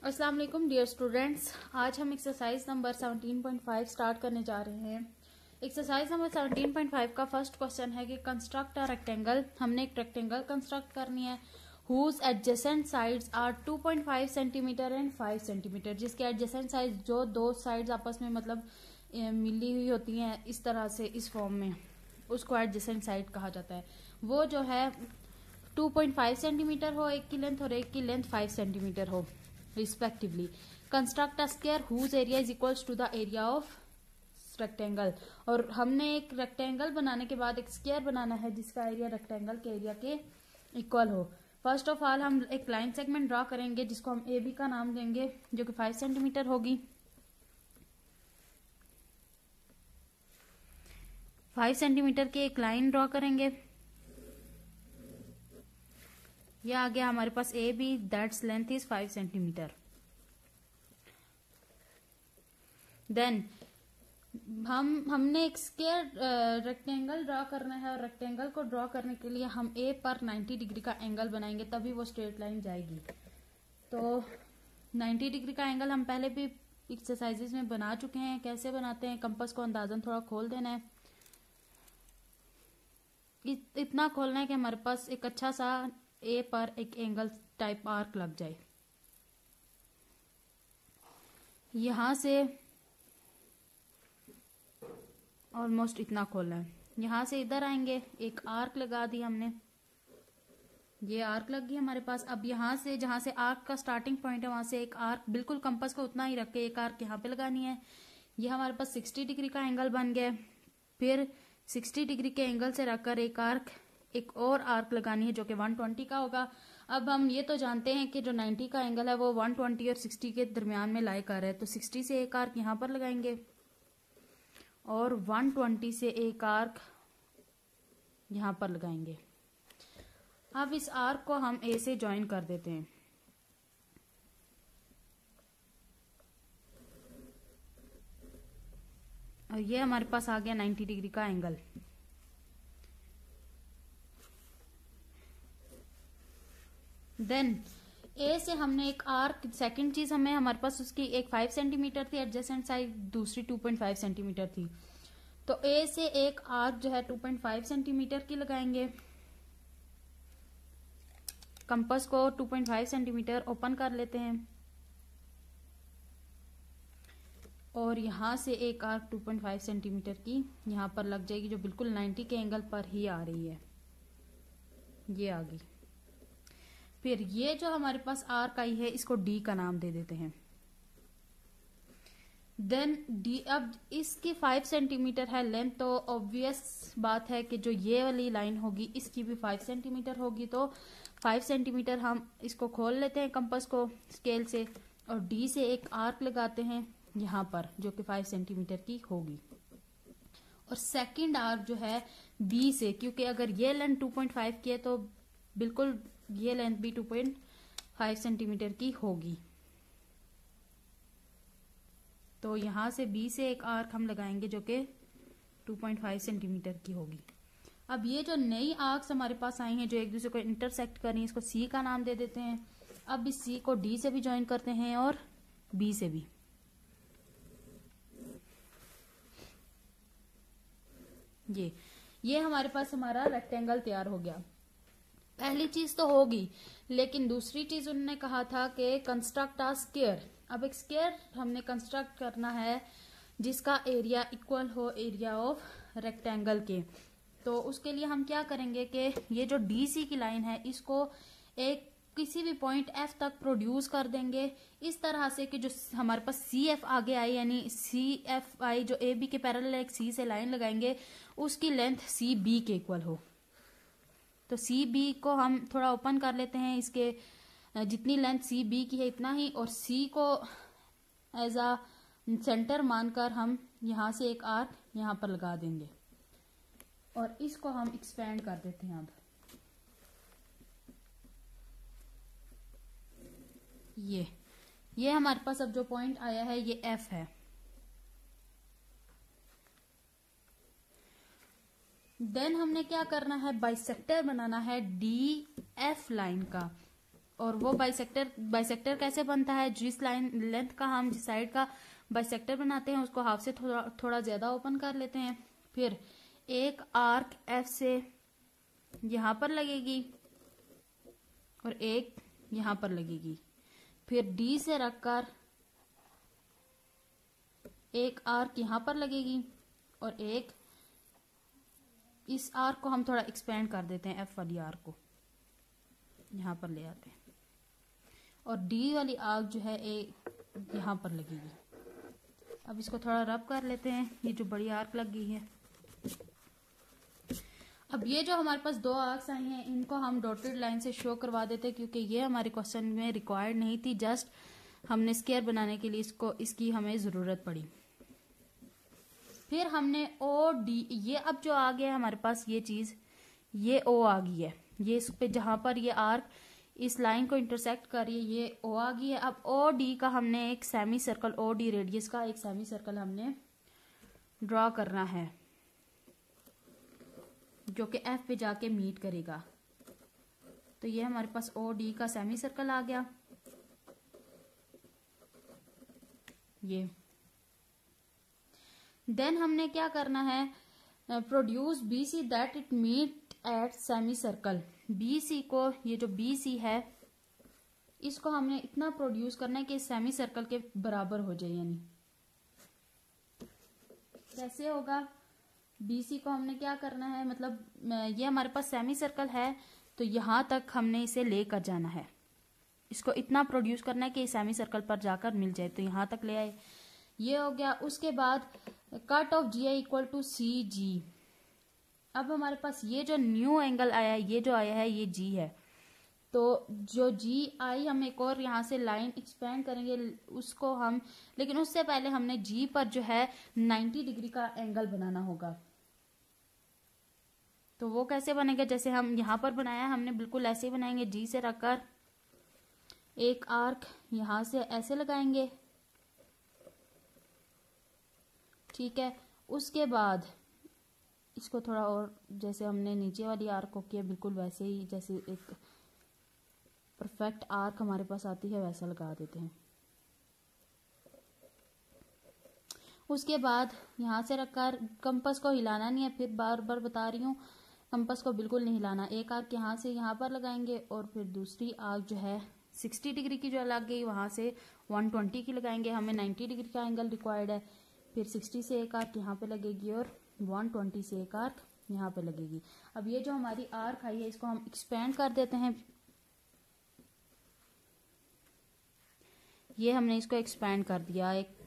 अस्सलाम वालेकुम dear students. आज हम एक्सरसाइज नंबर 17.5 स्टार्ट करने जा रहे हैं। एक्सरसाइज नंबर 17.5 का फर्स्ट क्वेश्चन है कि कंस्ट्रक्ट अ रेक्टेंगल। हमने एक रेक्टेंगल कंस्ट्रक्ट करनी है whose adjacent sides are 2.5 centimetre and 5 centimetre, जिसके एडजेसेंट साइड जो दो साइड्स आपस में मतलब मिली हुई होती हैं इस तरह से इस फॉर्म में, उसको एडजेसेंट साइड कहा जाता है। वो जो है 2.5 सेंटीमीटर हो एक की लेंथ और एक की लेंथ 5 सेंटीमीटर हो respectively. Construct a square whose area is equals to the area of rectangle. और हमने एक रेक्टेंगल बनाने के बाद एक स्क्वायर बनाना है जिसका एरिया रेक्टेंगल के एरिया के इक्वल हो। फर्स्ट ऑफ ऑल हम एक लाइन सेगमेंट ड्रॉ करेंगे जिसको हम ए बी का नाम देंगे, जो कि 5 सेंटीमीटर होगी। 5 सेंटीमीटर की एक लाइन ड्रॉ करेंगे। यह आ गया हमारे पास A B, that's length is 5 centimetre. Then हमने एक स्क्वायर रेक्टेंगल ड्रॉ करना है और रेक्टेंगल को ड्रॉ करने के लिए हम ए पर 90 डिग्री का एंगल बनाएंगे, तभी वो स्ट्रेट लाइन जाएगी। तो 90 डिग्री का एंगल हम पहले भी एक्सरसाइजेज में बना चुके हैं। कैसे बनाते हैं, कंपास को अंदाजन थोड़ा खोल देना है। इतना खोलना है कि हमारे पास एक अच्छा सा ए पर एक एंगल टाइप आर्क लग जाए। यहां से ऑलमोस्ट इतना खोलना है। यहां से इधर आएंगे, एक आर्क लगा दी हमने, ये आर्क लग गई हमारे पास। अब यहां से जहां से आर्क का स्टार्टिंग पॉइंट है वहां से एक आर्क बिल्कुल कंपास को उतना ही रख के एक आर्क यहाँ पे लगानी है। ये हमारे पास 60 डिग्री का एंगल बन गया। फिर 60 डिग्री के एंगल से रखकर एक और आर्क लगानी है जो कि 120 का होगा। अब हम ये तो जानते हैं कि जो 90 का एंगल है वो 120 और 60 के दरमियान में लाई कर है, तो 60 से एक आर्क यहाँ पर लगाएंगे और 120 से एक आर्क यहाँ पर लगाएंगे। अब इस आर्क को हम ए से ज्वाइन कर देते हैं। और ये हमारे पास आ गया 90 डिग्री का एंगल। देन ए से हमने एक आर्क, सेकंड चीज हमारे पास उसकी एक 5 सेंटीमीटर थी एडजेसेंट साइड, दूसरी 2.5 सेंटीमीटर थी। तो ए से एक आर्क जो है 2.5 सेंटीमीटर की लगाएंगे। कंपास को 2.5 सेंटीमीटर ओपन कर लेते हैं और यहां से एक आर्क 2.5 सेंटीमीटर की यहां पर लग जाएगी, जो बिल्कुल 90 के एंगल पर ही आ रही है। ये आ गई। फिर ये जो हमारे पास आर्क आई है इसको डी का नाम दे देते हैं। देन डी, अब इसकी 5 सेंटीमीटर है लेंथ, तो ऑब्वियस बात है कि जो ये वाली लाइन होगी इसकी भी 5 सेंटीमीटर होगी। तो 5 सेंटीमीटर हम इसको खोल लेते हैं कंपास को स्केल से और डी से एक आर्क लगाते हैं यहाँ पर जो कि 5 सेंटीमीटर की होगी। और सेकंड आर्क जो है बी से, क्योंकि अगर ये लेंथ 2.5 की है तो बिल्कुल ये लेंथ भी 2.5 सेंटीमीटर की होगी। तो यहां से बी से एक आर्क हम लगाएंगे जो कि 2.5 सेंटीमीटर की होगी। अब ये जो नई आर्क्स हमारे पास आई हैं जो एक दूसरे को इंटरसेक्ट कर रही हैं, इसको सी का नाम दे देते हैं। अब इस सी को डी से भी ज्वाइन करते हैं और बी से भी। ये हमारे पास हमारा रेक्टेंगल तैयार हो गया। पहली चीज तो होगी, लेकिन दूसरी चीज उन्होंने कहा था कि कंस्ट्रक्ट अ स्क्वायर। अब एक स्क्वायर हमने कंस्ट्रक्ट करना है जिसका एरिया इक्वल हो एरिया ऑफ रेक्टेंगल के। तो उसके लिए हम क्या करेंगे कि ये जो डीसी की लाइन है इसको एक किसी भी पॉइंट एफ तक प्रोड्यूस कर देंगे इस तरह से कि जो हमारे पास सी एफ आगे आई, यानी सी एफ आई जो ए बी के पैरेलल एक सी से लाइन लगाएंगे उसकी लेंथ सी बी के इक्वल हो। तो सी बी को हम थोड़ा ओपन कर लेते हैं, इसके जितनी लेंथ सी बी की है इतना ही, और सी को एज अ सेंटर मानकर हम यहां से एक आर्क यहां पर लगा देंगे और इसको हम एक्सपेंड कर देते हैं। अब ये हमारे पास अब जो पॉइंट आया है ये एफ है। देन हमने क्या करना है, बाइसेक्टर बनाना है डी एफ लाइन का और वो बाइसेक्टर कैसे बनता है, जिस लाइन लेंथ का हम जिस साइड का बाइसेक्टर बनाते हैं उसको हाफ से थोड़ा ज्यादा ओपन कर लेते हैं। फिर एक आर्क एफ से यहां पर लगेगी और एक यहां पर लगेगी। फिर डी से रखकर एक आर्क यहां पर लगेगी और एक इस आर्क को हम थोड़ा एक्सपेंड कर देते हैं, एफ वाली आर्क को यहां पर ले आते हैं और डी वाली आर्क जो है एक यहां पर लगेगी। अब इसको थोड़ा रब कर लेते हैं, ये जो बड़ी आर्क लग गई है। अब ये जो हमारे पास 2 आर्क्स आई हैं इनको हम डॉटेड लाइन से शो करवा देते हैं क्योंकि ये हमारे क्वेश्चन में रिक्वायर्ड नहीं थी, जस्ट हमने स्क्वायर बनाने के लिए इसकी हमें जरूरत पड़ी। फिर हमने ओ डी, ये अब जो आ गया है हमारे पास ये चीज, ये ओ आ गई है, ये इस पे जहां पर ये आर्क इस लाइन को इंटरसेक्ट कर रही है ये ओ आ गई है। अब ओ डी का हमने एक semi circle, O D radius का एक सेमी सर्कल हमने ड्रॉ करना है जो कि एफ पे जाके मीट करेगा। तो ये हमारे पास ओ डी का सेमी सर्कल आ गया। ये देन हमने क्या करना है, produce B C that it meet at semi circle. B C को, ये जो बी सी है इसको हमने इतना प्रोड्यूस करना है कि सेमी सर्कल के बराबर हो जाए। यानी कैसे होगा, बीसी को हमने क्या करना है, मतलब ये हमारे पास सेमी सर्कल है तो यहां तक हमने इसे लेकर जाना है, इसको इतना प्रोड्यूस करना है कि सेमी सर्कल पर जाकर मिल जाए, तो यहां तक ले आए। ये हो गया। उसके बाद cut off G I equal to C G. अब हमारे पास ये जो न्यू एंगल आया है, ये जो आया है ये जी है, तो जो जी आई हम एक और यहाँ से लाइन एक्सपेंड करेंगे उसको हम, लेकिन उससे पहले हमने जी पर जो है 90 डिग्री का एंगल बनाना होगा। तो वो कैसे बनेगा, जैसे हम यहाँ पर बनाया हमने बिल्कुल ऐसे ही बनाएंगे। जी से रखकर एक आर्क यहां से ऐसे लगाएंगे, ठीक है। उसके बाद इसको थोड़ा और, जैसे हमने नीचे वाली आर्क को किया बिल्कुल वैसे ही, जैसे एक परफेक्ट आर्क हमारे पास आती है वैसा लगा देते हैं। उसके बाद यहां से रखकर कंपास को हिलाना नहीं है, फिर बार बार बता रही हूँ कंपास को बिल्कुल नहीं हिलाना। एक आर्क यहाँ से यहाँ पर लगाएंगे और फिर दूसरी आर्क जो है 60 डिग्री की जो लग गई वहां से 120 की लगाएंगे। हमें 90 डिग्री का एंगल रिक्वायर्ड है। फिर 60 से एक आर्क यहाँ पे लगेगी और 120 से एक आर्क यहाँ पे लगेगी। अब ये जो हमारी आर्क आई है इसको हम एक्सपेंड कर देते हैं। ये हमने इसको एक्सपेंड कर दिया, एक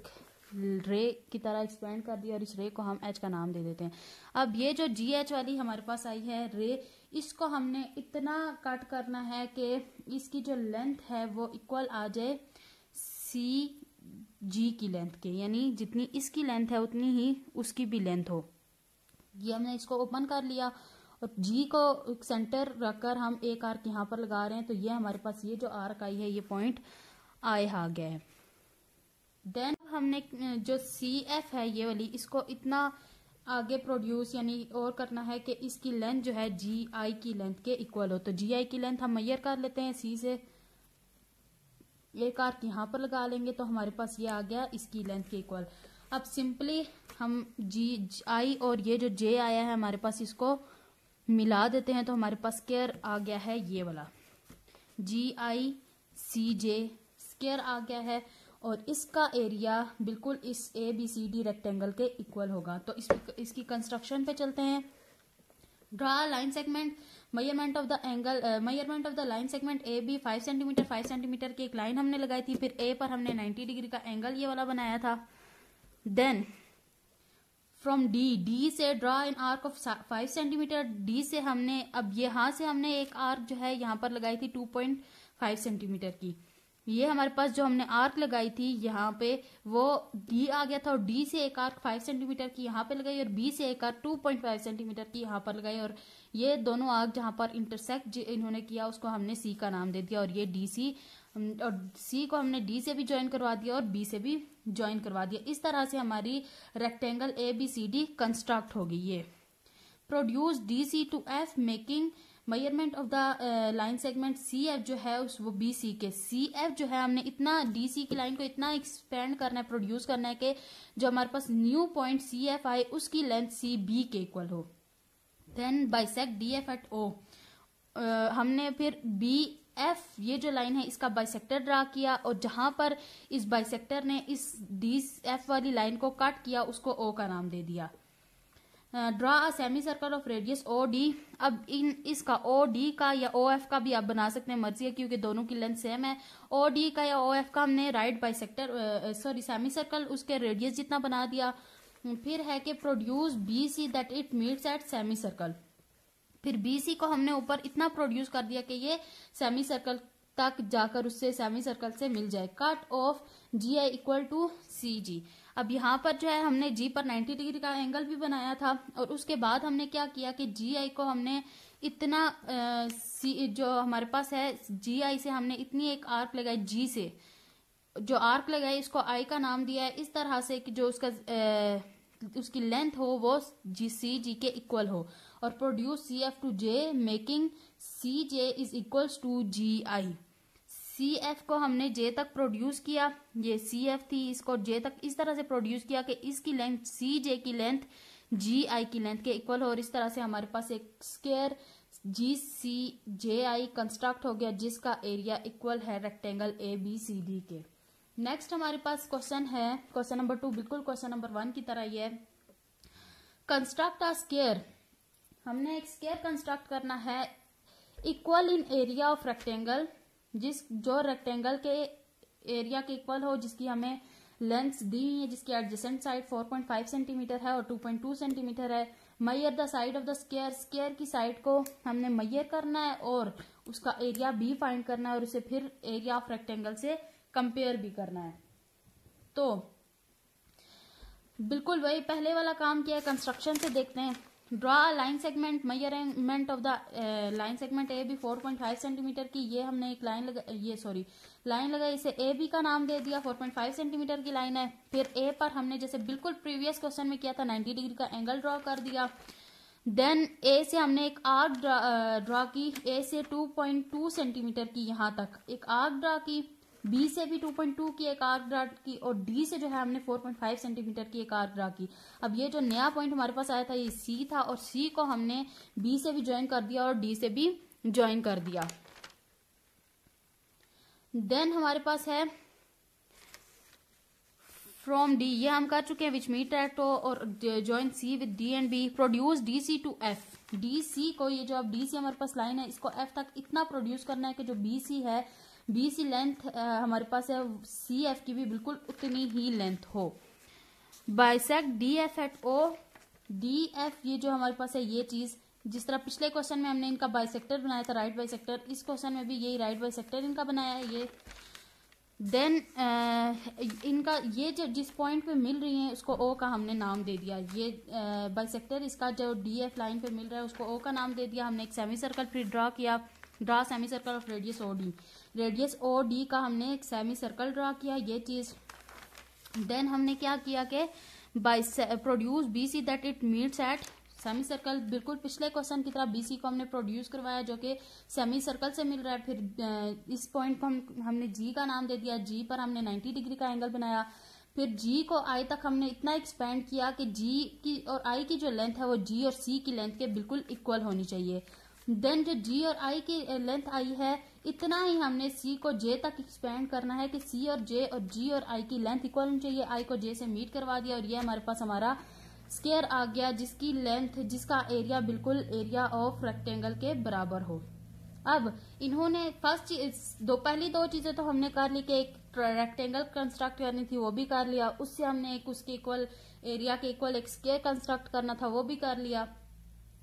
रे की तरह एक्सपेंड कर दिया और इस रे को हम एच का नाम दे देते हैं। अब ये जो जी एच वाली हमारे पास आई है रे, इसको हमने इतना कट करना है कि इसकी जो लेंथ है वो इक्वल आ जाए सी जी की लेंथ के, यानी जितनी इसकी लेंथ है उतनी ही उसकी भी लेंथ हो। ये हमने इसको ओपन कर लिया और जी को सेंटर रखकर हम एक आर्क यहाँ पर लगा रहे हैं। तो ये हमारे पास ये जो आर्क आई है ये पॉइंट आए आ गया है। देन हमने जो सी एफ है ये वाली, इसको इतना आगे प्रोड्यूस यानी और करना है कि इसकी लेंथ जो है जी आई की लेंथ के इक्वल हो। तो जी आई की लेंथ हम मेजर कर लेते हैं, सी से एक आर्क यहाँ पर लगा लेंगे तो हमारे पास ये आ गया इसकी लेंथ के इक्वल। अब सिंपली हम जी आई और ये जो जे आया है हमारे पास इसको मिला देते हैं तो हमारे पास स्क्वायर आ गया है ये वाला, जी आई सी जे स्क्वायर आ गया है और इसका एरिया बिल्कुल इस A B C D rectangle के इक्वल होगा। तो इसकी कंस्ट्रक्शन पे चलते हैं। Draw line segment, measurement of the angle, measurement of the line segment A B 5 centimetre 5 centimetre की एक लाइन हमने लगाई थी। फिर ए पर हमने 90 डिग्री का एंगल ये वाला बनाया था। देन फ्रॉम डी से draw in arc of 5 centimetre. D से हमने, अब यहाँ से हमने एक आर्क जो है यहाँ पर लगाई थी 2.5 सेंटीमीटर की। ये हमारे पास जो हमने आर्क लगाई थी यहाँ पे वो डी आ गया था और डी से एक आर्क 5 सेंटीमीटर की यहाँ पे लगाई और बी से एक आर्क 2.5 सेंटीमीटर की यहाँ पर लगाई और ये दोनों आर्क जहाँ पर इंटरसेक्ट इन्होंने किया उसको हमने सी का नाम दे दिया। और ये डी सी, और सी को हमने डी से भी ज्वाइन करवा दिया और बी से भी ज्वाइन करवा दिया। इस तरह से हमारी rectangle A B C D construct होगी। ये produce D C to F making measurement of the line segment C F जो है उस वो बी सी के, सी एफ जो है हमने इतना डी सी की लाइन को इतना एक्सपेंड करना है, प्रोड्यूस करना है कि जो हमारे पास न्यू पॉइंट सी एफ आए उसकी लेंथ सी बी के इक्वल हो। Then bisect D F at O, हमने फिर बी एफ ये जो लाइन है इसका बाइसेक्टर ड्रा किया, और जहां पर इस बाइसेक्टर ने इस डी एफ वाली लाइन को कट किया उसको ओ का नाम दे दिया। Draw a semi circle of radius O D, अब इसका ओ डी का या ओ एफ का भी आप बना सकते हैं, मर्जी है क्योंकि दोनों की लेंथ सेम है। ओ डी का या ओ एफ का हमने राइट बाइसेक्टर सेमी सर्कल उसके रेडियस जितना बना दिया। फिर है कि produce B C that it meets at semi circle, फिर बी सी को हमने ऊपर इतना प्रोड्यूस कर दिया कि ये सेमी सर्कल तक जाकर उससे सेमी सर्कल से मिल जाए। Cut off G I equal to C G, अब यहाँ पर जो है हमने जी पर 90 डिग्री का एंगल भी बनाया था, और उसके बाद हमने क्या किया कि जी आई को हमने इतना सी जो हमारे पास है जी आई से हमने इतनी एक आर्क लगाई, जी से जो आर्क लगाई इसको आई का नाम दिया है, इस तरह से कि जो उसका उसकी लेंथ हो वो जी सी जी के इक्वल हो, और produce C F to J making C J is equals to G I. C F को हमने जे तक प्रोड्यूस किया, ये सी एफ थी, इसको जे तक इस तरह से प्रोड्यूस किया कि इसकी लेंथ सी जे की लेंथ जी आई की लेंथ के इक्वल हो, और इस तरह से हमारे पास एक स्क्वायर जी सी जे आई कंस्ट्रक्ट हो गया जिसका एरिया इक्वल है rectangle A B C D के। नेक्स्ट हमारे पास क्वेश्चन है क्वेश्चन नंबर 2, बिल्कुल क्वेश्चन नंबर 1 की तरह ही है। कंस्ट्रक्ट अ स्क्वायर, हमने एक स्क्वायर कंस्ट्रक्ट करना है equal in area of rectangle, जो रेक्टेंगल के एरिया के इक्वल हो, जिसकी हमें लेंथ दी हुई है, जिसकी एडजेसेंट साइड 4.5 सेंटीमीटर है और 2.2 सेंटीमीटर है। Maihar the side of the square, square की साइड को हमने मैयर करना है और उसका एरिया भी फाइंड करना है, और उसे फिर एरिया ऑफ रेक्टेंगल से कंपेयर भी करना है। तो बिल्कुल वही पहले वाला काम किया है, कंस्ट्रक्शन से देखते हैं। Draw line segment, measurement of the line segment A B 4.5 centimetre की, ये हमने एक लाइन लाइन लगाई, इसे ए बी का नाम दे दिया, 4.5 सेंटीमीटर की लाइन है। फिर ए पर हमने जैसे बिल्कुल प्रीवियस क्वेश्चन में किया था 90 डिग्री का एंगल ड्रॉ कर दिया। देन ए से हमने एक आर्क ड्रॉ की, ए से 2.2 सेंटीमीटर की यहाँ तक एक आर्क ड्रॉ की, बी से भी 2.2 की एक आर्क ड्रॉ की, और डी से जो है हमने 4.5 सेंटीमीटर की एक आर्क ड्रॉ की। अब ये जो नया पॉइंट हमारे पास आया था ये सी था, और सी को हमने बी से भी ज्वाइन कर दिया और डी से भी ज्वाइन कर दिया। देन हमारे पास है फ्रॉम डी, ये हम कर चुके हैं, विच मीट एट ओ और join C with D and B. Produce D C to F, D C को, ये जो अब डी सी हमारे पास लाइन है इसको एफ तक इतना प्रोड्यूस करना है कि जो बी सी है, बी सी लेंथ हमारे पास है सी एफ की भी बिल्कुल उतनी ही लेंथ हो। Bisect D F at O, D F ये जो हमारे पास है ये चीज, जिस तरह पिछले क्वेश्चन में हमने इनका बाइसेक्टर बनाया था राइट बाइसेक्टर, इस क्वेश्चन में भी यही राइट बाइसेक्टर इनका बनाया है ये। देन इनका ये जो जिस पॉइंट पे मिल रही है उसको ओ का हमने नाम दे दिया। ये बाइसेक्टर इसका जो डी एफ लाइन पे मिल रहा है उसको ओ का नाम दे दिया। हमने एक सेमी सर्कल फिर ड्रॉ किया, draw semi circle of radius O D, radius O D का हमने एक सेमी सर्कल ड्रॉ किया, ये चीज। देन हमने क्या किया कि produce B C that it meets at semi circle, बिल्कुल पिछले क्वेश्चन की तरह बी सी को हमने प्रोड्यूस करवाया जो कि सेमी सर्कल से मिल रहा है। फिर इस पॉइंट को हमने जी का नाम दे दिया, जी पर हमने 90 डिग्री का एंगल बनाया। फिर जी को आई तक हमने इतना एक्सपेंड किया कि जी की और आई की जो लेंथ है वो जी और सी की लेंथ के बिल्कुल इक्वल होनी चाहिए। देन जो जी और आई की लेंथ आई है इतना ही हमने सी को जे तक एक्सपेंड करना है कि सी और जे और जी और आई की लेंथ इक्वल होनी चाहिए। आई को जे से मीट करवा दिया और ये हमारे पास हमारा स्क्वायर आ गया जिसकी लेंथ, जिसका एरिया बिल्कुल एरिया ऑफ रेक्टेंगल के बराबर हो। अब इन्होंने पहली दो चीजें तो हमने कर ली कि एक रेक्टेंगल कंस्ट्रक्ट करनी थी वो भी कर लिया, उससे हमने एक उसके इक्वल एरिया के इक्वल एक स्क्वायर कंस्ट्रक्ट करना था वो भी कर लिया।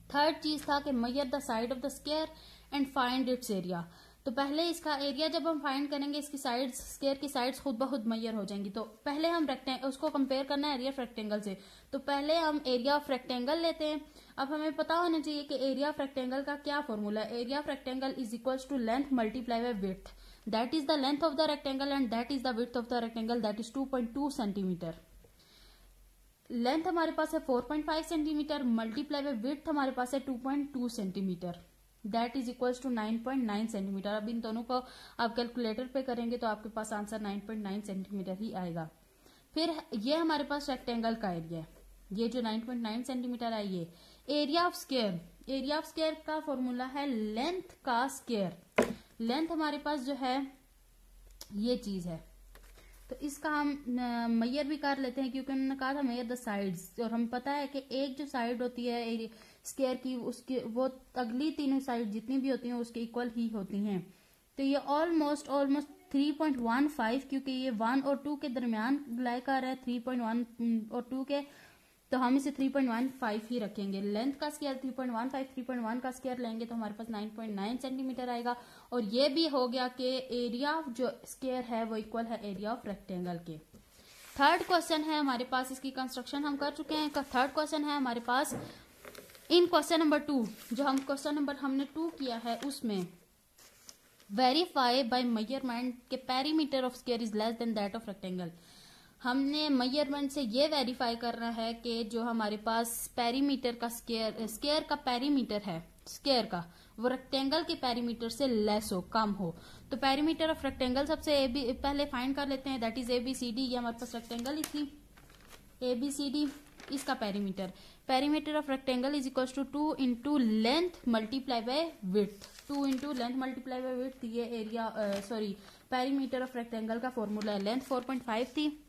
थर्ड चीज था कि measure the side of the square and find its area. तो पहले इसका एरिया जब हम फाइंड करेंगे इसकी साइड्स, स्क्वायर की साइड्स खुद ब खुद मेजर हो जाएंगी। तो पहले हम उसको कंपेयर करना है एरिया ऑफ रेक्टेंगल से, तो पहले हम एरिया ऑफ रेक्टेंगल लेते हैं। अब हमें पता होना चाहिए कि एरिया ऑफ रेक्टेंगल का क्या फॉर्मूला है। Area of rectangle is equals to length multiply by width, that is the length of the rectangle and that is the width of the rectangle, that is 2.2 centimetre. Length हमारे पास है 4.5 centimetre, multiply by width हमारे पास है 2.2 centimetre. That is equal to 9.9 centimetre. अब इन दोनों को आप कैलकुलेटर पे करेंगे तो आपके पास आंसर 9.9 सेंटीमीटर ही आएगा। फिर ये हमारे पास रेक्टेंगल का एरिया है, ये जो 9.9 सेंटीमीटर है ये area of square. Area of square का फॉर्मूला है लेंथ का स्क्वायर। लेंथ हमारे पास जो है ये चीज है, तो इसका हम मैयर भी कर लेते हैं क्योंकि उन्होंने कहा था मैयर द साइड्स, और हम पता है कि एक जो साइड होती है स्क्वायर की उसके वो अगली तीनों साइड जितनी भी होती हैं उसके इक्वल ही होती हैं। तो ये ऑलमोस्ट 3.15, क्योंकि ये 1 और 2 के दरमियान लाई कर है 3.1 और 2 के, तो हम इसे 3.15 ही रखेंगे। लेंथ का स्क्वायर 3.15, 3.1 का स्क्वायर लेंगे तो हमारे पास 9.9 सेंटीमीटर आएगा। और ये भी हो गया कि एरिया ऑफ जो स्क्वायर है वो इक्वल है एरिया ऑफ रेक्टेंगल के। थर्ड क्वेश्चन है हमारे पास, इसकी कंस्ट्रक्शन हम कर चुके हैं। थर्ड क्वेश्चन है हमारे पास इन क्वेश्चन नंबर 2, जो हम क्वेश्चन नंबर हमने 2 किया है उसमें वेरीफाई बाय मेजरमेंट के perimeter of square is less than that of rectangle. हमने मेजरमेंट से ये वेरीफाई करना है कि जो हमारे पास पेरीमीटर का स्क्वायर का पेरीमीटर है स्क्वायर का, वो रेक्टेंगल के पेरीमीटर से लेस हो, कम हो। तो पेरीमीटर ऑफ रेक्टेंगल सबसे पहले फाइंड कर लेते हैं, दैट इज ABCD। ये हमारे पास रेक्टेंगल ही थी ABCD, इसका perimeter of rectangle is equal to 2 into length multiply by width. 2 into length multiply by width, ये एरिया पेरीमीटर ऑफ रेक्टेंगल का फॉर्मूला है। लेंथ 4.5 थी,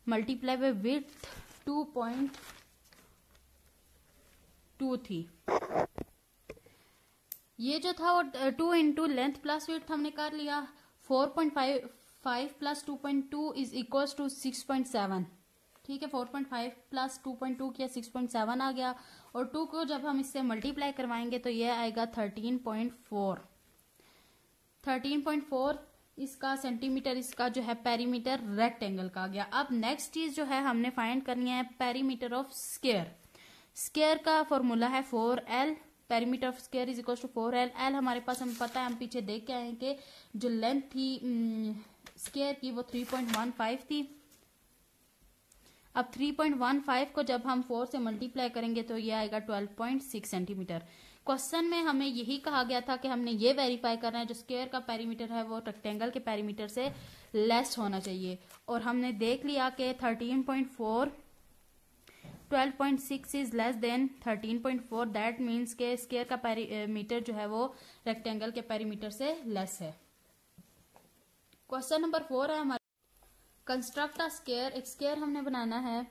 मल्टीप्लाई बाय विड्थ 2.2 थी। ये जो था वो 2 इंटू लेंथ प्लस विड्थ हमने कर लिया। 4.5 प्लस 2.2 इज इक्वल टू 6.7। ठीक है, 4.5 प्लस 2.2 किया 6.7 आ गया, और 2 को जब हम इससे मल्टीप्लाई करवाएंगे तो ये आएगा 13.4। 13.4 इसका सेंटीमीटर, इसका जो है पेरीमीटर रेक्टेंगल का आ गया। अब नेक्स्ट चीज जो है हमने फाइंड करनी है पेरीमीटर ऑफ स्क्वायर। स्क्वायर का फॉर्मूला है 4L। Perimeter of square is equal to 4L। L हमारे पास हम पता है, हम पीछे देख के आए कि जो लेंथ थी स्क्वायर की वो 3.15 थी। अब 3.15 को जब हम 4 से मल्टीप्लाई करेंगे तो ये आएगा 12.6 सेंटीमीटर। क्वेश्चन में हमें यही कहा गया था कि हमने ये वेरीफाई करना है जो स्क्वायर का पेरीमीटर है वो रेक्टेंगल के पेरीमीटर से लेस होना चाहिए, और हमने देख लिया कि 13.4 12.6 is less than 13.4। That means के स्क्वायर का पेरीमीटर जो है वो रेक्टेंगल के पेरीमीटर से लेस है। क्वेश्चन नंबर 4 है हमारा, कंस्ट्रक्ट अ स्क्वायर। एक स्क्वायर हमने बनाना है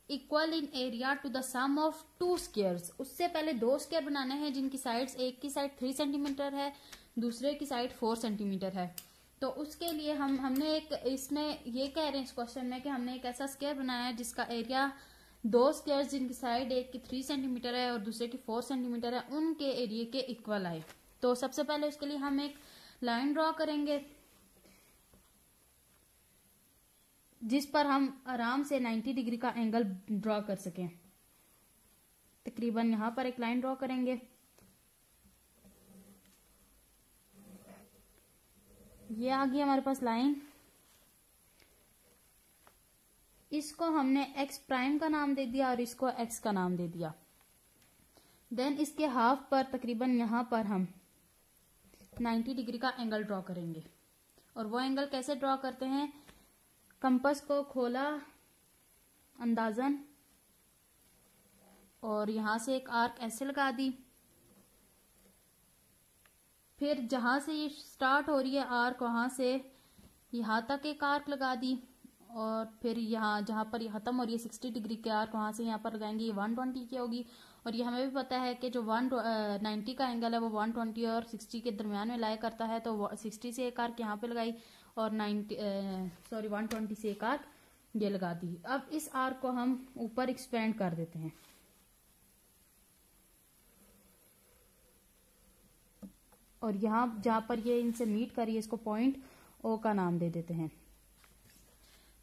equal in area to the sum of 2 squares. उससे पहले 2 स्क्वायर बनाने हैं जिनकी साइड्स, एक की साइड 3 सेंटीमीटर है, दूसरे की साइड 4 सेंटीमीटर है। तो उसके लिए हमने एक इसमें ये कह रहे हैं इस क्वेश्चन में कि हमने एक ऐसा स्क्वायर बनाया है जिसका एरिया 2 स्क्वायर्स जिनकी साइड एक की 3 सेंटीमीटर है और दूसरे की 4 सेंटीमीटर है उनके एरिया के इक्वल आए। तो सबसे पहले उसके लिए हम एक लाइन ड्रॉ करेंगे जिस पर हम आराम से 90 डिग्री का एंगल ड्रॉ कर सकें। तकरीबन यहां पर एक लाइन ड्रॉ करेंगे। ये आ गई हमारे पास लाइन। इसको हमने x प्राइम का नाम दे दिया और इसको x का नाम दे दिया। देन इसके हाफ पर तकरीबन यहां पर हम 90 डिग्री का एंगल ड्रॉ करेंगे। और वो एंगल कैसे ड्रॉ करते हैं, कंपास को खोला अंदाजन और यहां से एक आर्क ऐसे लगा दी। फिर जहां से ये स्टार्ट हो रही है आर्क वहां से यहां तक एक आर्क लगा दी, और फिर यहाँ जहां पर ये खत्म हो रही है 60 डिग्री के आर्क वहां से यहाँ पर लगाएंगे। ये 120 की होगी, और ये हमें भी पता है कि जो 90 का एंगल है वो 120 और 60 के दरमियान में लाया करता है। तो 60 से एक आर्क यहाँ पे लगाई और 120 से एक आर्क ये लगा दी। अब इस आर्क को हम ऊपर एक्सपेंड कर देते हैं। और यहाँ जहां पर ये इनसे मीट करिए इसको पॉइंट ओ का नाम दे देते हैं।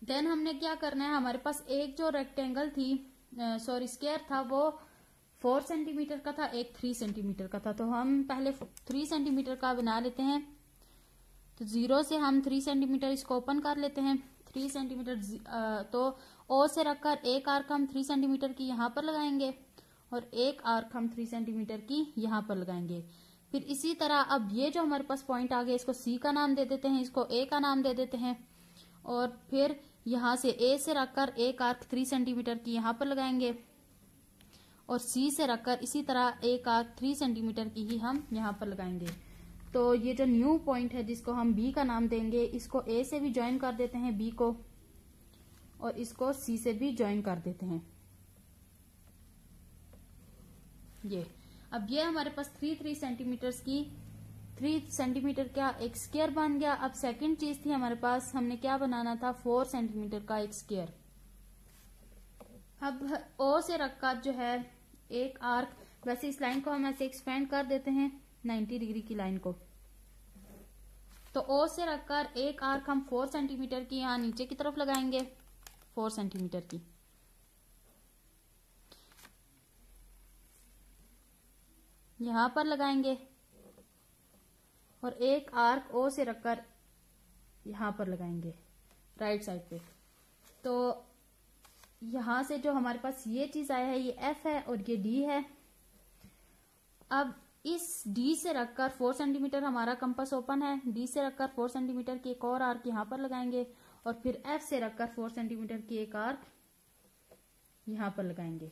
देन हमने क्या करना है, हमारे पास एक जो रेक्टेंगल थी स्क्वायर था वो 4 सेंटीमीटर का था, एक 3 सेंटीमीटर का था। तो हम पहले 3 सेंटीमीटर का बना लेते हैं। तो 0 से हम 3 सेंटीमीटर इसको ओपन कर लेते हैं। 3 सेंटीमीटर तो ओ से रखकर एक आर्क हम 3 सेंटीमीटर की यहाँ पर लगाएंगे और एक आर्क हम 3 सेंटीमीटर की यहाँ पर लगाएंगे। फिर इसी तरह अब ये जो हमारे पास पॉइंट आ गया, इसको सी का नाम दे देते हैं, इसको ए का नाम दे देते हैं। और फिर यहाँ से ए से रखकर एक आर्क 3 सेंटीमीटर की यहाँ पर लगाएंगे और सी से रखकर इसी तरह एक आर्क 3 सेंटीमीटर की ही हम यहाँ पर लगाएंगे। तो ये जो न्यू पॉइंट है जिसको हम बी का नाम देंगे, इसको ए से भी ज्वाइन कर देते हैं बी को, और इसको सी से भी ज्वाइन कर देते हैं। ये अब ये हमारे पास 3 सेंटीमीटर की 3 सेंटीमीटर का एक स्क्वायर बन गया। अब सेकंड चीज थी हमारे पास, हमने क्या बनाना था, 4 सेंटीमीटर का एक स्क्वायर। अब ओ से रखकर जो है एक आर्क, वैसे इस लाइन को हम ऐसे एक्सपेंड कर देते हैं 90 डिग्री की लाइन को। तो ओ से रखकर एक आर्क हम 4 सेंटीमीटर की यहाँ नीचे की तरफ लगाएंगे, 4 सेंटीमीटर की। यहां पर लगाएंगे और एक आर्क ओ से रखकर यहां पर लगाएंगे राइट साइड पे। तो यहां से जो हमारे पास ये चीज आया है, ये एफ है और ये डी है। अब इस डी से रखकर 4 सेंटीमीटर हमारा कंपास ओपन है, डी से रखकर 4 सेंटीमीटर की एक और आर्क यहां पर लगाएंगे और फिर एफ से रखकर 4 सेंटीमीटर की एक आर्क यहां पर लगाएंगे।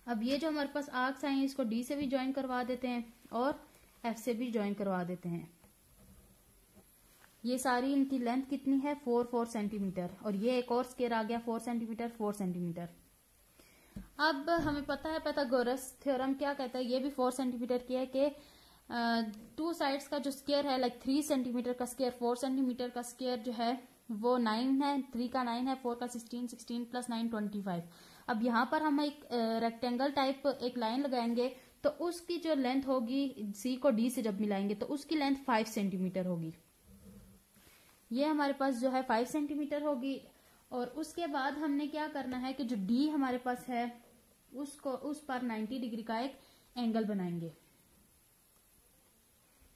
अब ये जो हमारे पास आर्क्स आए हैं, इसको डी से भी ज्वाइन करवा देते हैं और एफ से भी ज्वाइन करवा देते हैं। ये सारी इनकी लेंथ कितनी है, 4 सेंटीमीटर, और ये एक और स्क्वायर आ गया 4 सेंटीमीटर 4 सेंटीमीटर। अब हमें पता है पाइथागोरस थ्योरम क्या कहता है, ये भी 4 सेंटीमीटर की है कि 2 साइड्स का जो स्क्वायर है, लाइक 3 सेंटीमीटर का स्क्वायर 4 सेंटीमीटर का स्क्वायर जो है वो 9 है, 3 का 9 है, 4 का 16, 16 प्लस 9 25। अब यहाँ पर हम एक रेक्टेंगल टाइप एक लाइन लगाएंगे, तो उसकी जो लेंथ होगी, सी को डी से जब मिलाएंगे तो उसकी लेंथ 5 सेंटीमीटर होगी। ये हमारे पास जो है 5 सेंटीमीटर होगी। और उसके बाद हमने क्या करना है कि जो डी हमारे पास है उसको उस पर 90 डिग्री का एक एंगल बनाएंगे।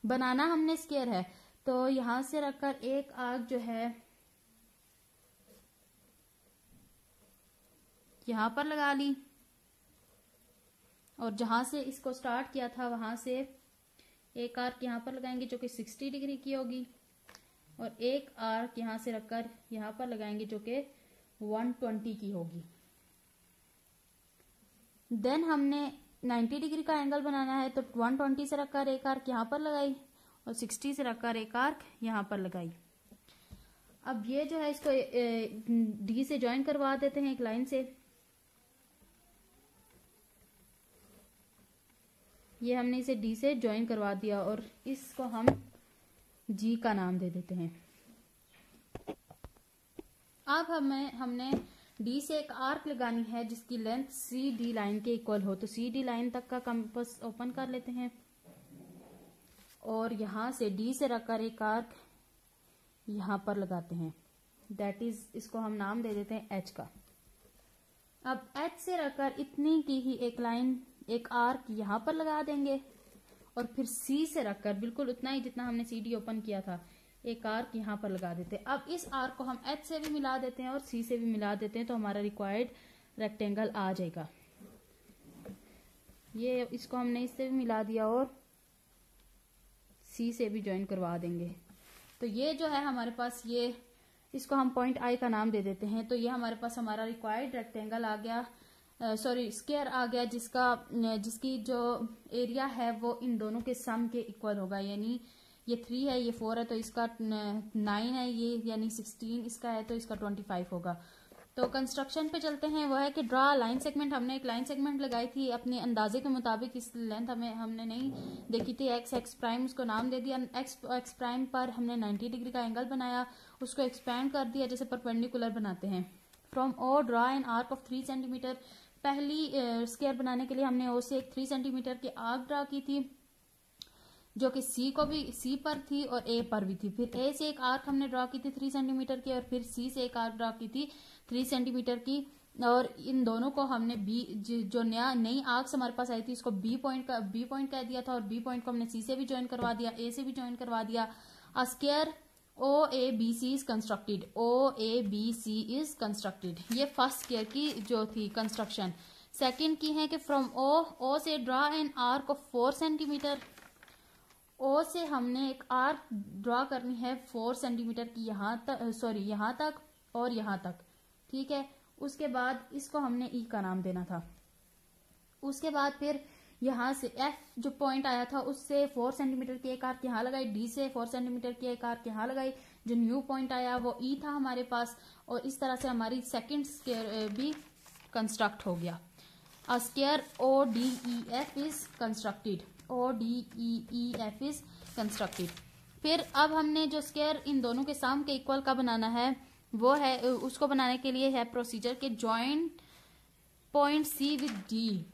बनाना हमने स्क्वायर है, तो यहां से रखकर एक आर्क जो है यहां पर लगा ली और जहां से इसको स्टार्ट किया था वहां से एक आर्क यहां पर लगाएंगे जो कि 60 डिग्री की होगी और एक आर्क यहां से रखकर यहां पर लगाएंगे जो कि 120 की होगी। देन हमने 90 डिग्री का एंगल बनाना है, तो 120 से रखकर एक आर्क यहां पर लगाई और 60 से रखकर एक आर्क यहां पर लगाई। अब ये जो है इसको डी से ज्वाइन करवा देते हैं एक लाइन से। ये हमने इसे डी से ज्वाइन करवा दिया और इसको हम जी का नाम दे देते हैं। अब हमने डी से एक आर्क लगानी है जिसकी लेंथ सी डी लाइन के इक्वल हो, तो सी डी लाइन तक का कंपास ओपन कर लेते हैं और यहां से डी से रखकर एक आर्क यहां पर लगाते हैं, दैट इज इसको हम नाम दे देते हैं एच का। अब एच से रखकर इतनी की ही एक लाइन एक आर्क यहां पर लगा देंगे और फिर सी से रखकर बिल्कुल उतना ही जितना हमने सी डी ओपन किया था एक आर्क यहां पर लगा देते हैं। अब इस आर्क को हम एच से भी मिला देते हैं और सी से भी मिला देते हैं, तो हमारा रिक्वायर्ड रेक्टेंगल आ जाएगा। ये इसको हमने इससे भी मिला दिया और सी से भी ज्वाइन करवा देंगे। तो ये जो है हमारे पास, ये इसको हम पॉइंट आई का नाम दे देते हैं। तो ये हमारे पास हमारा रिक्वायर्ड रेक्टेंगल आ गया, स्क्वायर आ गया, जिसकी जो एरिया है वो इन दोनों के सम के इक्वल होगा। यानी ये 3 है, ये 4 है, तो इसका 9 है, ये यानी 16 इसका है, तो इसका 25 होगा। तो कंस्ट्रक्शन पे चलते हैं। वो है कि ड्रा लाइन सेगमेंट। हमने एक लाइन सेगमेंट लगाई थी अपने अंदाजे के मुताबिक। इस लेंथ हमने नहीं देखी थी, एक्स प्राइम उसको नाम दे दिया। एक्स प्राइम पर हमने 90 डिग्री का एंगल बनाया, उसको एक्सपैंड कर दिया जैसे परपेंडिकुलर बनाते हैं। From O draw an arc of 3 centimetre. पहली स्क्वायर बनाने के लिए हमने ओ से एक 3 सेंटीमीटर की आर्क ड्रा की थी जो कि सी पर थी और ए पर भी थी। फिर ए से एक आर्क हमने ड्रा की थी 3 सेंटीमीटर की और फिर सी से एक आर्क ड्रा की थी 3 सेंटीमीटर की। और इन दोनों को हमने बी जो नई आर्क्स हमारे पास आई थी इसको बी पॉइंट कह दिया था और बी पॉइंट को हमने सी से भी ज्वाइन करवा दिया, ए से भी ज्वाइन करवा दिया। A square O A B C is constructed. O A B C is constructed. ये फर्स्ट स्क्वायर की जो थी कंस्ट्रक्शन। सेकंड की है कि फ्रॉम ओ से draw an arc of 4 centimetre. O से हमने एक आर्क ड्रा करनी है 4 सेंटीमीटर की, यहाँ तक और यहाँ तक, ठीक है। उसके बाद इसको हमने ई का नाम देना था। उसके बाद फिर यहाँ से एफ जो पॉइंट आया था उससे 4 सेंटीमीटर की एक आर्क यहाँ लगाई, डी से 4 सेंटीमीटर की एक आर्क यहाँ लगाई, जो न्यू पॉइंट आया वो ई था हमारे पास, और इस तरह से हमारी सेकंड स्क्वायर भी कंस्ट्रक्ट हो गया। A square ODEF is constructed. ODEF is constructed. फिर अब हमने जो स्क्वायर इन दोनों के सम के इक्वल का बनाना है वो है, उसको बनाने के लिए है प्रोसीजर के joint point C with D.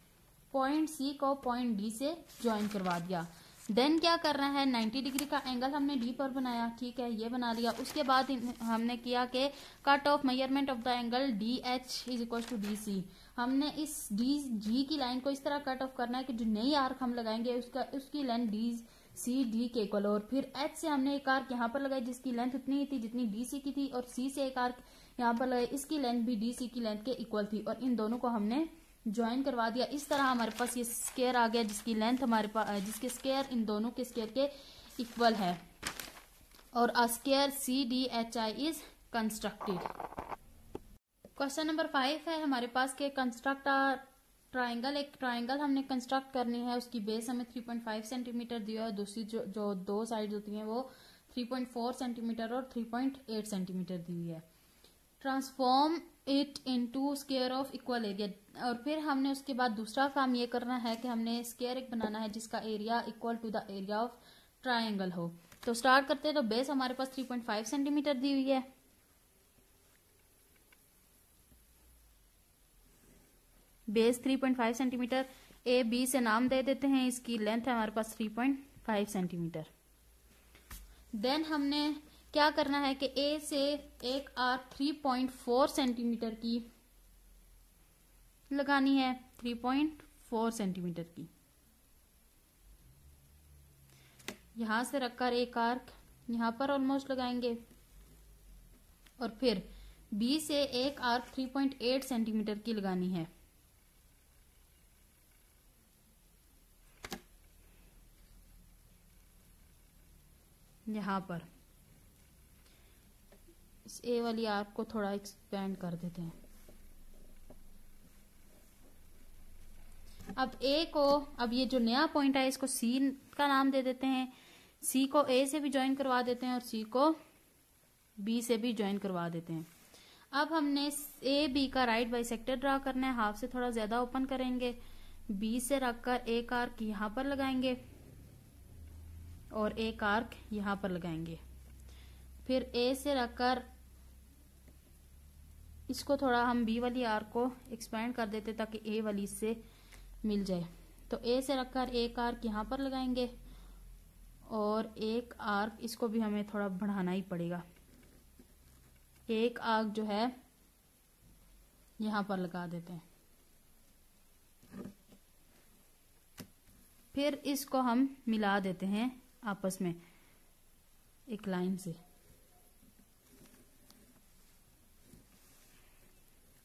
Point C को पॉइंट डी से ज्वाइन करवा दिया। देन क्या करना है, 90 डिग्री का एंगल हमने डी पर बनाया, ठीक है, ये बना लिया। उसके बाद हमने किया कि cut off measurement of the angle D H is equal to D C. हमने इस डी जी की लाइन को इस तरह कट ऑफ करना है कि जो नई आर्क हम लगाएंगे उसकी लेंथ डी सी डी के इक्वल। और फिर एच से हमने एक आर्क यहाँ पर लगाई जिसकी लेंथ उतनी ही थी जितनी डी सी की थी, और सी से एक आर्क यहाँ पर लगाई, इसकी लेंथ भी डी सी की लेंथ के इक्वल थी, और इन दोनों को हमने ज्वाइन करवा दिया। इस तरह हमारे पास ये स्क्वायर आ गया जिसकी लेंथ हमारे पास, जिसके स्क्वायर इन दोनों के स्क्वायर के इक्वल है, और a square C D H I is constructed. Question number 5 है हमारे पास के कंस्ट्रक्ट ट्राइंगल। एक ट्राइंगल हमने कंस्ट्रक्ट करनी है, उसकी बेस हमें 3.5 सेंटीमीटर दी है, दूसरी जो दो साइड होती हैं वो 3.4 सेंटीमीटर और 3.8 सेंटीमीटर दी हुई है। Transform it into square of equal area. और फिर हमने उसके बाद दूसरा काम ये करना है कि हमने स्क्वायर एक बनाना है जिसका area equal to the area of triangle हो। तो स्टार्ट करते हैं। तो बेस हमारे पास 3.5 सेंटीमीटर दी हुई है, बेस 3.5 सेंटीमीटर, ए बी से नाम दे देते हैं, इसकी लेंथ है हमारे पास 3.5 सेंटीमीटर। देन हमने क्या करना है कि ए से एक आर्क 3.4 सेंटीमीटर की लगानी है, 3.4 सेंटीमीटर की। यहां से रखकर एक आर्क यहां पर ऑलमोस्ट लगाएंगे, और फिर बी से एक आर्क 3.8 सेंटीमीटर की लगानी है। यहां पर इस ए वाली आर्क को थोड़ा एक्सपेंड कर देते हैं। अब ए को, अब ये जो नया पॉइंट है इसको सी का नाम दे देते हैं, सी को ए से भी ज्वाइन करवा देते हैं और सी को बी से भी ज्वाइन करवा देते हैं। अब हमने ए बी का राइट बाइसेक्टर ड्रा करना है, हाफ से थोड़ा ज्यादा ओपन करेंगे, बी से रखकर एक आर्क यहां पर लगाएंगे और एक आर्क यहां पर लगाएंगे। फिर ए से रखकर इसको थोड़ा हम बी वाली आर्क को एक्सपेंड कर देते ताकि ए वाली से मिल जाए। तो ए से रखकर एक आर्क यहां पर लगाएंगे और एक आर्क, इसको भी हमें थोड़ा बढ़ाना ही पड़ेगा, एक आर्क जो है यहां पर लगा देते हैं। फिर इसको हम मिला देते हैं आपस में एक लाइन से।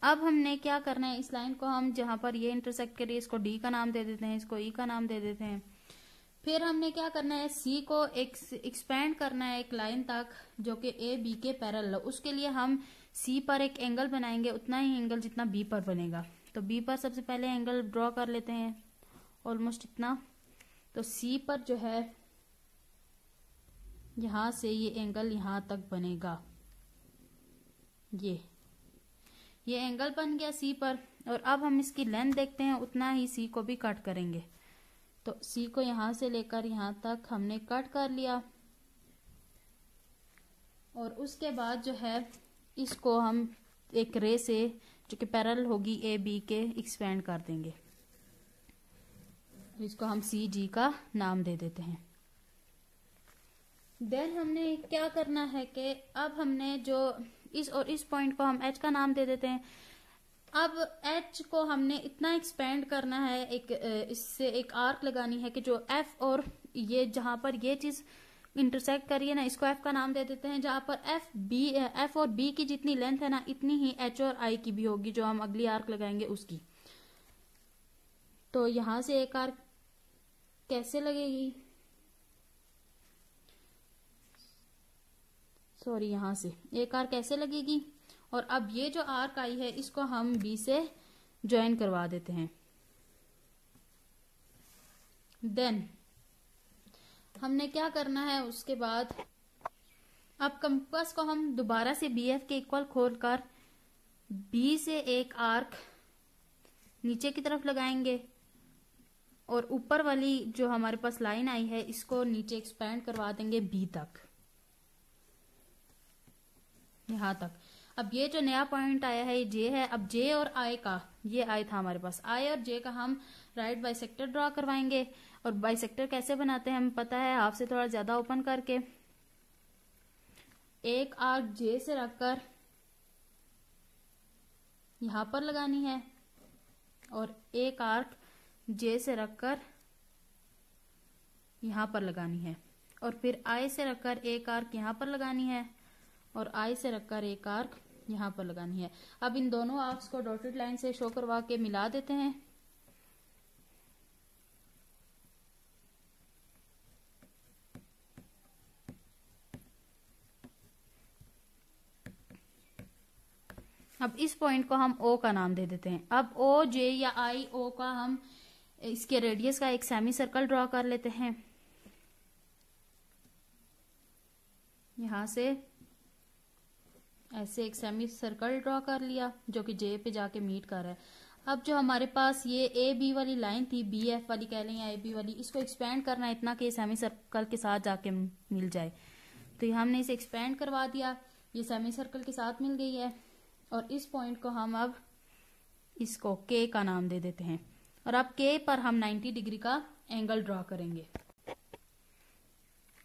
अब हमने क्या करना है, इस लाइन को हम जहां पर ये इंटरसेक्ट करिए इसको डी का नाम दे देते हैं, इसको ई का नाम दे देते हैं। फिर हमने क्या करना है, सी को एक्सपेंड करना है एक लाइन तक जो कि ए बी के पैरेलल हो। उसके लिए हम सी पर एक एंगल बनाएंगे, उतना ही एंगल जितना बी पर बनेगा। तो बी पर सबसे पहले एंगल ड्रॉ कर लेते हैं, ऑलमोस्ट इतना। तो सी पर जो है यहां से ये एंगल यहां तक बनेगा, ये एंगल बन गया सी पर। और अब हम इसकी लेंथ देखते हैं, उतना ही सी को भी कट करेंगे। तो सी को यहां से लेकर यहां तक हमने कट कर लिया, और उसके बाद जो है इसको हम एक रे से जो कि पैरेलल होगी ए बी के एक्सपेंड कर देंगे। इसको हम सी जी का नाम दे देते हैं। देन हमने क्या करना है कि अब हमने जो इस और इस पॉइंट को हम एच का नाम दे देते हैं। अब एच को हमने इतना एक्सपेंड करना है, इससे एक आर्क लगानी है कि जो एफ और ये जहां पर ये चीज इंटरसेक्ट करिए ना, इसको एफ का नाम दे देते हैं। जहां पर एफ और बी की जितनी लेंथ है ना, इतनी ही एच और आई की भी होगी, जो हम अगली आर्क लगाएंगे उसकी। तो यहां से एक आर्क कैसे लगेगी, सॉरी यहां से एक आर्क कैसे लगेगी। और अब ये जो आर्क आई है इसको हम बी से ज्वाइन करवा देते हैं। देन हमने क्या करना है उसके बाद, अब कंपास को हम दोबारा से बी एफ के इक्वल खोलकर बी से एक आर्क नीचे की तरफ लगाएंगे और ऊपर वाली जो हमारे पास लाइन आई है इसको नीचे एक्सपेंड करवा देंगे बी तक, यहां तक। अब ये जो नया पॉइंट आया है ये जे है। अब जे और आई का, ये आई था हमारे पास, आई और जे का हम राइट बाइसेक्टर ड्रॉ करवाएंगे। और बाइसेक्टर कैसे आपसे हमें पता है, आपसे थोड़ा ज्यादा ओपन करके एक आर्क जे से रखकर यहां पर लगानी है और एक आर्क जे से रखकर यहां पर लगानी है, और फिर आई से रखकर एक आर्क यहां पर लगानी है और आई से रखकर एक आर्क यहां पर लगानी है। अब इन दोनों आर्क्स को डॉटेड लाइन से शो करवा के मिला देते हैं। अब इस पॉइंट को हम ओ का नाम दे देते हैं। अब ओ जे या आई ओ का हम इसके रेडियस का एक सेमी सर्कल ड्रॉ कर लेते हैं। यहां से ऐसे एक सेमी सर्कल ड्रॉ कर लिया जो कि जे पे जाके मीट कर रहा है। अब जो हमारे पास ये ए बी वाली लाइन थी, बी एफ वाली कह लें या ए बी वाली, इसको एक्सपेंड करना है इतना कि सेमी सर्कल के साथ जाके मिल जाए। तो हमने इसे एक्सपेंड करवा दिया, ये सेमी सर्कल के साथ मिल गई है। और इस पॉइंट को हम अब इसको के का नाम दे देते हैं। और अब के पर हम 90 डिग्री का एंगल ड्रॉ करेंगे।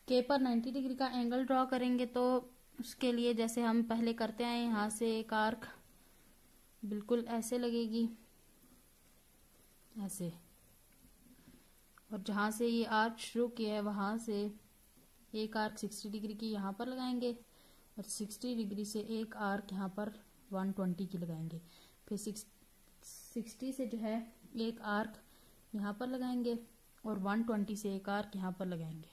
के पर 90 डिग्री का एंगल ड्रॉ करेंगे तो उसके लिए जैसे हम पहले करते आए, यहां से एक आर्क बिल्कुल ऐसे लगेगी, ऐसे। और जहां से ये आर्क शुरू किया है वहां से एक आर्क 60 डिग्री की यहां पर लगाएंगे और 60 डिग्री से एक आर्क यहां पर 120 की लगाएंगे। फिर 60 से जो है एक आर्क यहां पर लगाएंगे और 120 से एक आर्क यहां पर लगाएंगे,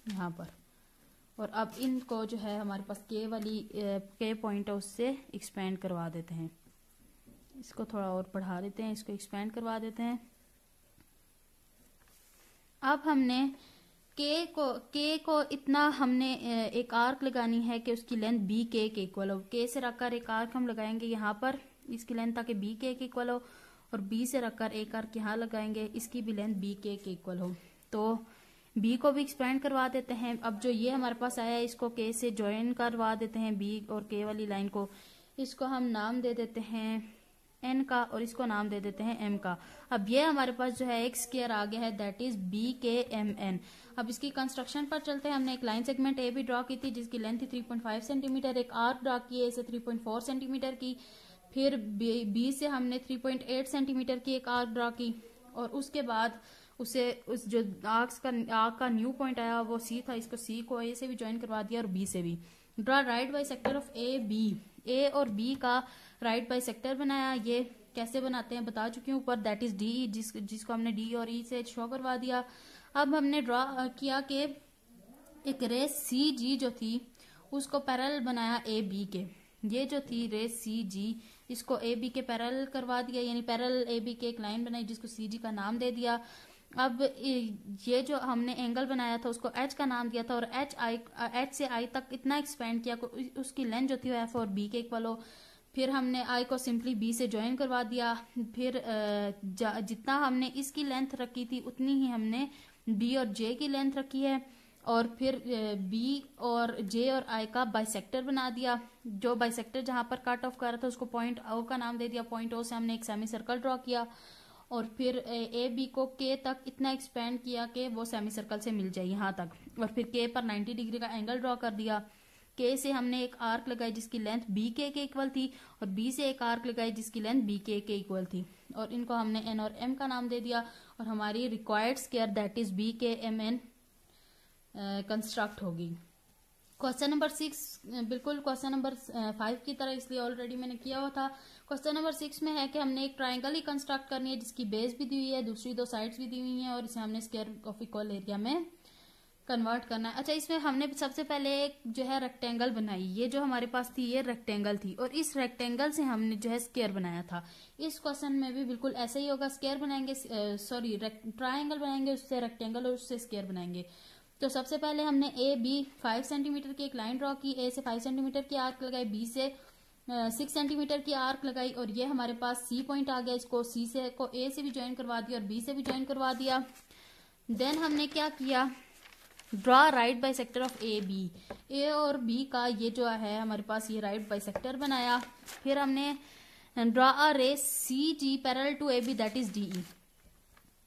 यहां पर। और अब इनको जो है हमारे पास के वाली के पॉइंट है उससे एक्सपेंड करवा देते हैं। इसको थोड़ा और बढ़ा देते हैं, इसको एक्सपेंड करवा देते हैं। अब हमने के को इतना हमने एक आर्क लगानी है कि उसकी लेंथ बी के इक्वल हो। के से रखकर एक आर्क हम लगाएंगे यहाँ पर, इसकी लेंथ ताकि बी के इक्वल हो, और बी से रखकर एक आर्क यहाँ लगाएंगे, इसकी भी लेंथ बी के इक्वल हो। तो बी को भी एक्सपेंड करवा देते हैं। अब जो ये हमारे पास आया है इसको के से ज्वाइन करवा देते हैं, बी और के वाली लाइन को। इसको हम नाम दे देते हैं एन का और इसको नाम दे देते हैं एम का। अब ये हमारे पास जो है एक स्क्वायर आ गया है, that is B K M N. अब इसकी कंस्ट्रक्शन पर चलते हैं। हमने एक लाइन सेगमेंट ए भी ड्रॉ की थी जिसकी लेंथ थी 3.5 सेंटीमीटर। एक आर्क ड्रॉ की है इसे 3.4 सेंटीमीटर की। फिर बी से हमने 3.8 सेंटीमीटर की एक आर्क ड्रॉ की और उसके बाद उसे उस जो आर्क का न्यू पॉइंट आया वो सी था, इसको सी को ए से भी ज्वाइन करवा दिया और बी से भी। Draw right bisector of A B. A और बी का राइट बाइसेक्टर बनाया। ये कैसे बनाते हैं बता चुकी हूँ ऊपर, दैट इज डी, जिसको हमने डी और ई से शो करवा दिया। अब हमने ड्रॉ किया कि एक रेस सी जी जो थी उसको पैरेलल बनाया ए बी के। ये जो थी रेस सी जी, इसको ए बी के पैरेलल करवा दिया, यानी पैरेलल ए बी के एक लाइन बनाई जिसको सी जी का नाम दे दिया। अब ये जो हमने एंगल बनाया था उसको एच का नाम दिया था और एच से आई तक इतना एक्सपेंड किया उसकी लेंथ जो थी वो एफ और बी के इक्वल हो। फिर हमने आई को सिंपली बी से ज्वाइन करवा दिया। फिर जितना हमने इसकी लेंथ रखी थी उतनी ही हमने बी और जे की लेंथ रखी है। और फिर बी और जे और आई का बाइसेक्टर बना दिया। जो बाइसेक्टर जहां पर कट ऑफ कर रहा था उसको पॉइंट ओ का नाम दे दिया। पॉइंट ओ से हमने एक सेमी सर्कल ड्रॉ किया और फिर ए बी को के तक इतना एक्सपेंड किया कि वो सेमी सर्कल से मिल जाए यहाँ तक। और फिर के पर 90 डिग्री का एंगल ड्रॉ कर दिया। के से हमने एक आर्क लगाई जिसकी लेंथ बी के इक्वल थी और बी से एक आर्क लगाई जिसकी लेंथ बी के इक्वल थी और इनको हमने एन और एम का नाम दे दिया। और हमारी required square that is B K M N construct होगी। क्वेश्चन नंबर 6 बिल्कुल क्वेश्चन नंबर 5 की तरह, इसलिए ऑलरेडी मैंने किया हुआ था। क्वेश्चन नंबर 6 में है कि हमने एक ट्राइंगल ही कंस्ट्रक्ट करनी है जिसकी बेस भी दी हुई है, दूसरी 2 साइड्स भी दी हुई हैं, और इसे हमने स्क्वायर ऑफ इक्वल एरिया में कन्वर्ट करना है। अच्छा, इसमें हमने सबसे पहले एक जो है रेक्टेंगल बनाई। ये जो हमारे पास थी ये रेक्टेंगल थी, और इस रेक्टेंगल से हमने जो है स्क्वायर बनाया था। इस क्वेश्चन में भी बिल्कुल ऐसे ही होगा, स्क्वायर बनाएंगे, सॉरी ट्राइंगल बनाएंगे, उससे रेक्टेंगल और उससे स्क्वायर बनाएंगे। तो सबसे पहले हमने ए बी 5 सेंटीमीटर की एक लाइन ड्रॉ की, ए से 5 सेंटीमीटर की आर्क लगाई, बी से 6 सेंटीमीटर की आर्क लगाई, और ये हमारे पास सी पॉइंट आ गया। इसको सी से को ए से भी ज्वाइन करवा दिया और बी से भी ज्वाइन करवा दिया। देन हमने क्या किया, draw right bisector of A B. A और बी का ये जो है हमारे पास ये राइट बाइसेक्टर बनाया। फिर हमने draw a ray C G parallel to A B that is D E.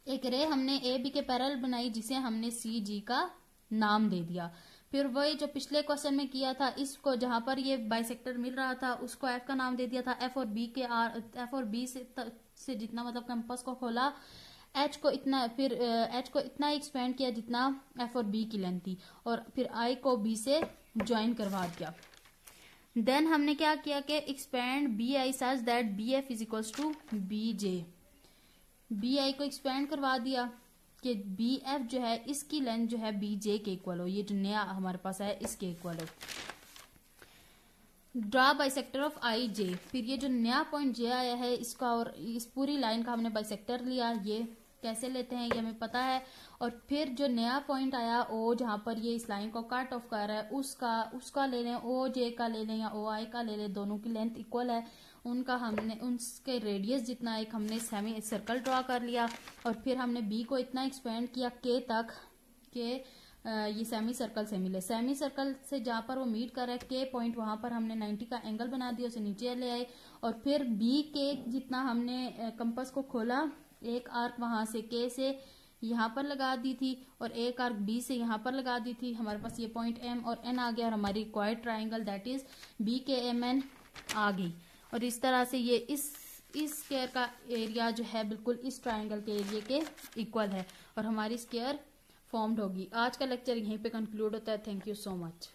एक रे हमने ए बी के पैरेलल बनाई जिसे हमने सी जी का नाम दे दिया। फिर वही जो पिछले क्वेश्चन में किया था, इसको जहां पर ये बाइसेक्टर मिल रहा था उसको एफ का नाम दे दिया था। एफ और बी से जितना मतलब कंपास को खोला, एच को इतना, फिर एच को इतना एक्सपेंड किया जितना एफ और बी की लेंथ थी, और फिर आई को बी से ज्वाइन करवा दिया। देन हमने क्या किया कि expand B I such that B F is equals to B J. B I को एक्सपेंड करवा दिया कि बी एफ जो है इसकी लेंथ जो है बी जे के इक्वल हो, ये जो नया हमारे पास है इसके इक्वल हो। ड्रा बाइसेक्टर ऑफ आई जे। फिर ये जो नया पॉइंट जे आया है इसका और इस पूरी लाइन का हमने बाइसेक्टर लिया। ये कैसे लेते हैं ये हमें पता है। और फिर जो नया पॉइंट आया ओ, जहां पर ये इस लाइन को कट ऑफ कर रहा है, उसका ले लें, ओ जे का ले लें या ओ आई का ले लें, दोनों की लेंथ इक्वल है। उनका हमने उनके रेडियस जितना एक हमने सेमी सर्कल ड्रॉ कर लिया, और फिर हमने बी को इतना एक्सपेंड किया के तक के ये सेमी सर्कल से मिले। सेमी सर्कल से जहां पर वो मीट कर रहा है के पॉइंट, वहां पर हमने 90 का एंगल बना दिया, उसे नीचे ले आए। और फिर बी के जितना हमने कंपास को खोला, एक आर्क वहां से के से यहाँ पर लगा दी थी और एक आर्क बी से यहाँ पर लगा दी थी। हमारे पास ये पॉइंट एम और एन आ गया और हमारी required triangle that is B K M N आ गई। और इस तरह से ये इस स्क्वायर का एरिया जो है बिल्कुल इस ट्राइंगल के एरिया के इक्वल है और हमारी स्क्वायर फॉर्म्ड होगी। आज का लेक्चर यहीं पे कंक्लूड होता है। Thank you so much.